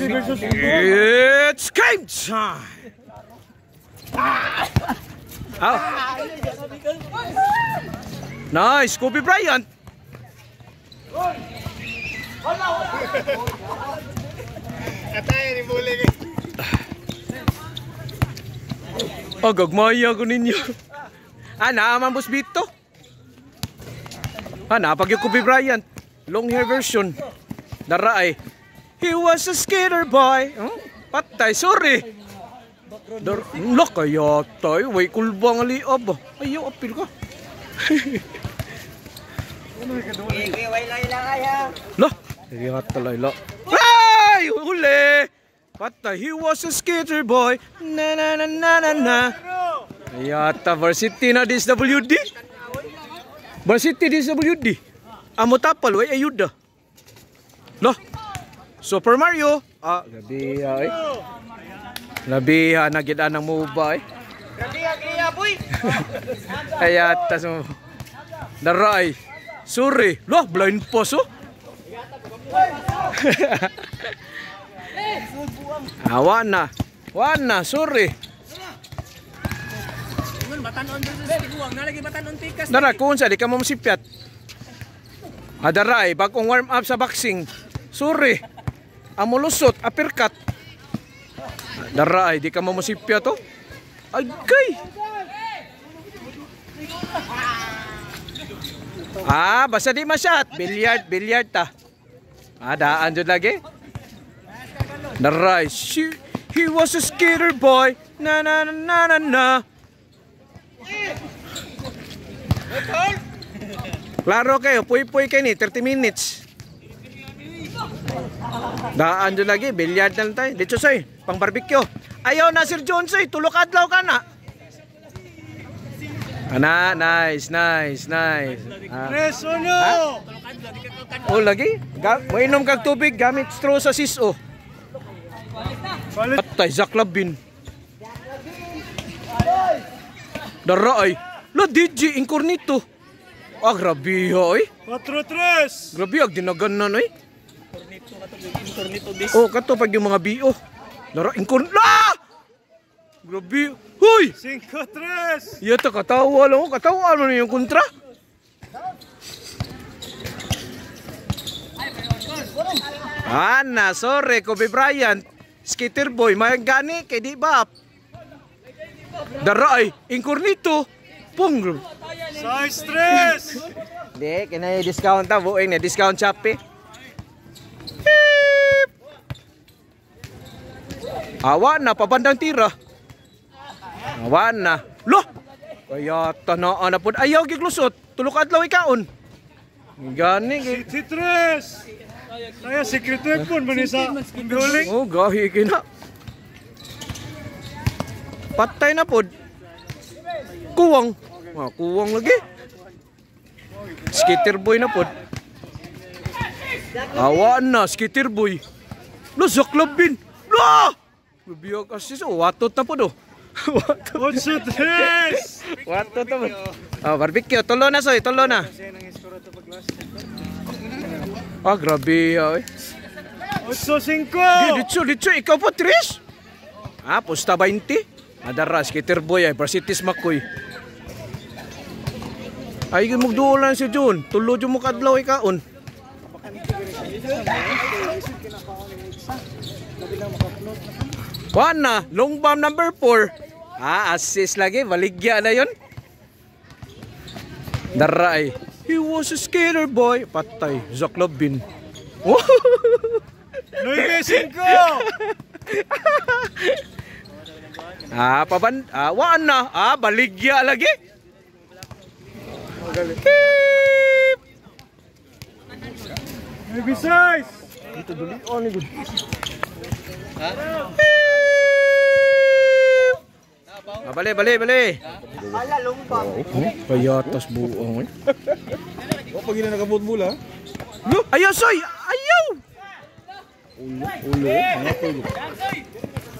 It's game time! Oh. Nice, Kobe Bryant! Katayan yung bulig. Oh, gagmaya ko ninyo. Naaman boss Bito. Napag yung Kobe Bryant. Long hair version. Dara ay. He was a skater boy. Patay, sorry. Look, kaya tayo. Way kulbang aliab. Ayaw, apil ka. Loh, kaya talay la. Ay, huli. Patay, he was a skater boy. Na na na na na na. Ayata, varsity na DSWD. Varsity DSWD. Amo tapal, way ayuda. Loh, Super Mario. Gabi ay. Labiha na gid anang MOBA eh. Gabi boy. Ayata so. Daray. Sorry. Loh, blind post oh. Wana, sorry. Batanon versus Tiguang, nalagi batanon tikas. Dara, kung sa di ka mo masipyat. Dara, bagong warm up sa boxing. Sorry. Amo lusot, uppercut. Dara, di ka mo masipyat to. Agay. Basta di masyat. Bilyard ta. Daan dyan lagi. Dara, he was a skater boy. Na na na na na na. Klaro kayo, puy-puy kayo ni, 30 minutes. Daan dyan lagi, bilyard na lang tayo. Dito soy, pang barbecue. Ayaw na Sir John soy, tulok adlaw ka na. Nice. Preso no! Lagi? Mainom kag tubig, gamit straw sa siso. Patay, Zaklabin. Dara ay. La DJ Incornito. Grabe ay. 4-3. Grabe dinaganan ay. Incornito this. Kato pag yung mga bio. Dara Incornito. Grabe. Hoy! 5-3. Yata katawa lang ko. Katawa ano yung kontra? Sorry, Kobe Bryant. Skater boy, magani kay di ba? Dara ay, Incornito. Pung. Size 3. Di, kinaya discount ta, buing na discount Shopee. Awan na, pabandang tira. Awan na. Loh! Kaya tanaan na po. Ayaw giglusot. Tulok adlaw ikaon. Gani. Si 3. Kaya secret weapon ba ni sa bulig? Gahi kina. Patay na po. Kuwang. Kuwang lagi. Skater boy na po. Awan na, skater boy. Lo, Zaklabin. Lo! Lubiyog asis. Watot na po do. Watot 3. Watot na po. Barbecue. Tulo na soy. Tulo na. Grabe ay. 8-5. Dito. Ikaw po, Trish. Pusta 20. Dara, skater boy ay. Brasitis makoy. Ay, magduol lang si Jun. Tulo yung mukadlaw ikaon. Wana, long bomb number 4. Assist lagi. Baligya na yun. Dara ay. He was a skater boy. Patay. Zaklabin. 9-5. Wana. Baligya lagi. Maybe size. Dito duli. Ni good. Bali. Ala lumpang. Kayatas buong. Pag ina nakabutbul ha. Ayaw soy. Ayaw. Ulo.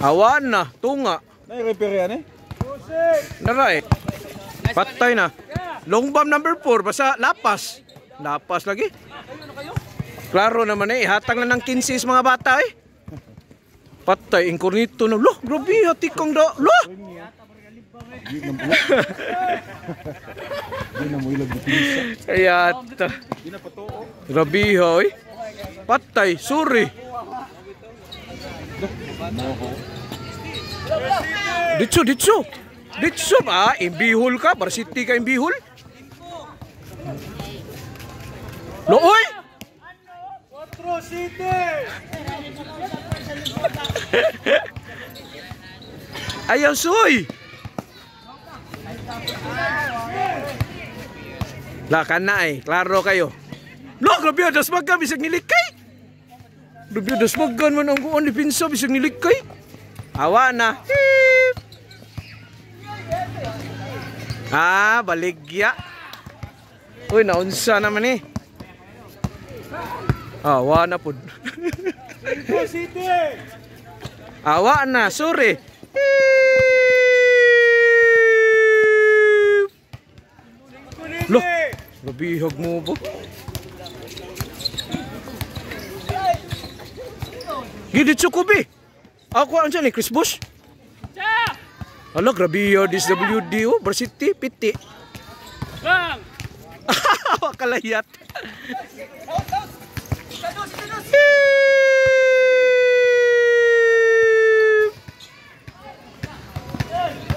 Awan na. Tunga. Nai-repair yan eh. Naray. Patay na. Long bomb number 4. Basta lapas. Lapas lagi. Klaro naman eh. Hatang na ng 15 mga bata eh. Patay inkornito na. Loh, grabe hati kang da. Loh. Ayata. Grabe hoy. Patay, sorry. Ditso ba? Imbihol ka? Varsity ka imbihol? Looy! 4 City! Ayaw soy! Lakan na eh, klaro kayo. Lo, grabe adas maga, bisag nilikay. Grabe adas maga man ang kuon ni Pinsa, bisag nilikay. Awa na. Baligya. Uy, naunsa naman eh. Awa na pud. 5 City! Awa na, sorry. Loh, labihag mo ba? Gidit sukubi. Ako ang dyan eh, Chris Bush. Ala, grabe yun, DSWD, oh, Varsity, piti. Bang! Wakalayat.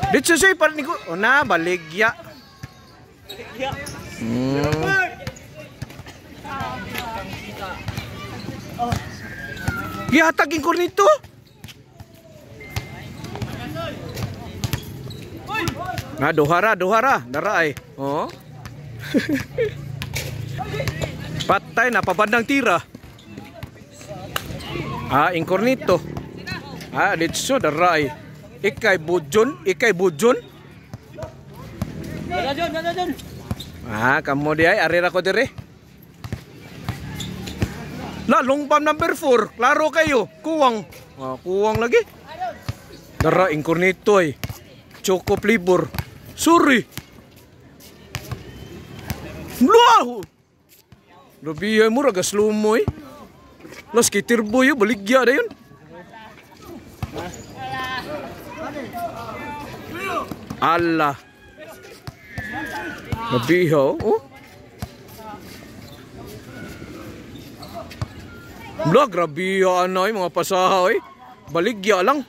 Dito siya, parang ko, o na, baligya. Gihatagin ko nito. Na dohara daray. Oh. Patay na pabandang tira. Incornito. Dito daray. Ikay bujon. Dajon. Kamu dia arira ko dire. La, long pam number 4. Klaro kayo. Kuwang. Kuwang lagi. Dara incornito ay. Choco flavor. Sorry. Wow. Labi mo raga slow mo eh. Las kitirbo yun, baligya na yun. Allah. Labi ho. Oh. Blah, grabe ano eh, mga pasaha eh. Baligya lang.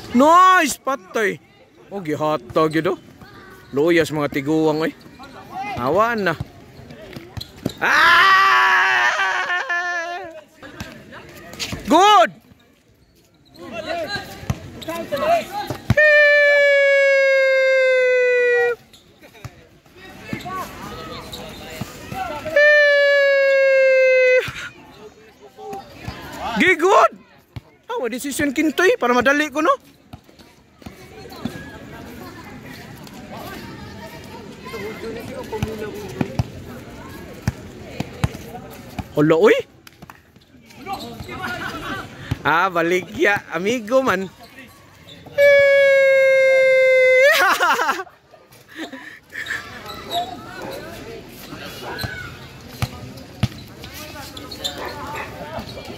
Nice! Patay. O, gihatag yun o. Loyas mga tiguang eh. Awan na. Good! Good! Decision kintoy para madali ko no. Olo, uy! Baligya. Amigo man.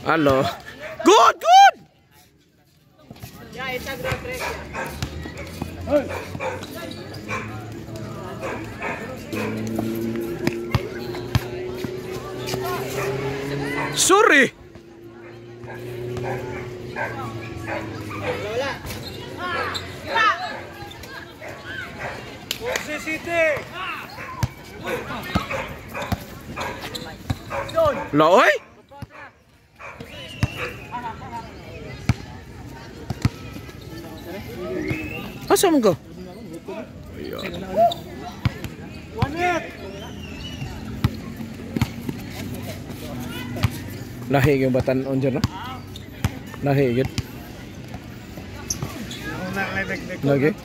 Halo. Good! Ya, ita grab. Sorry. Loy? Asa mo ka? Lahi yung batan-on dyan, no? Lahi yun. Lagi?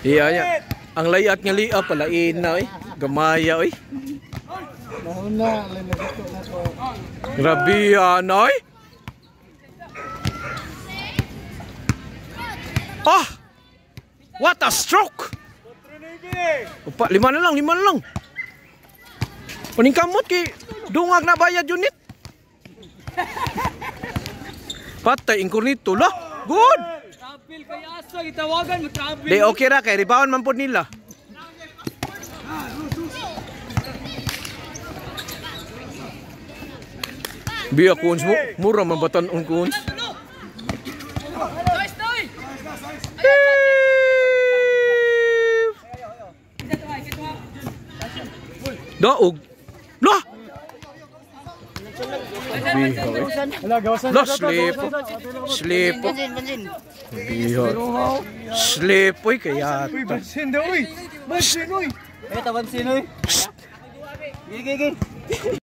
Iya niya. Ang layat nga liya palain na, eh. Gamaya, eh. Grabe yan, eh. What a stroke! Opa, lima na lang. Paning kamot kay dungag na bayad unit. Patay, incornito lah. Good! Travel kay asa, itawagan mo travel. Di okay ra kay rebound man pod nila. Biya kuns mo, mura man batan ang kuns. Daog. Lah. Lah slip. Slip. Biya. Slip oy kaya. Uy, bansin daw, uy! Bansin, uy! Ito bansin oy. Gigi.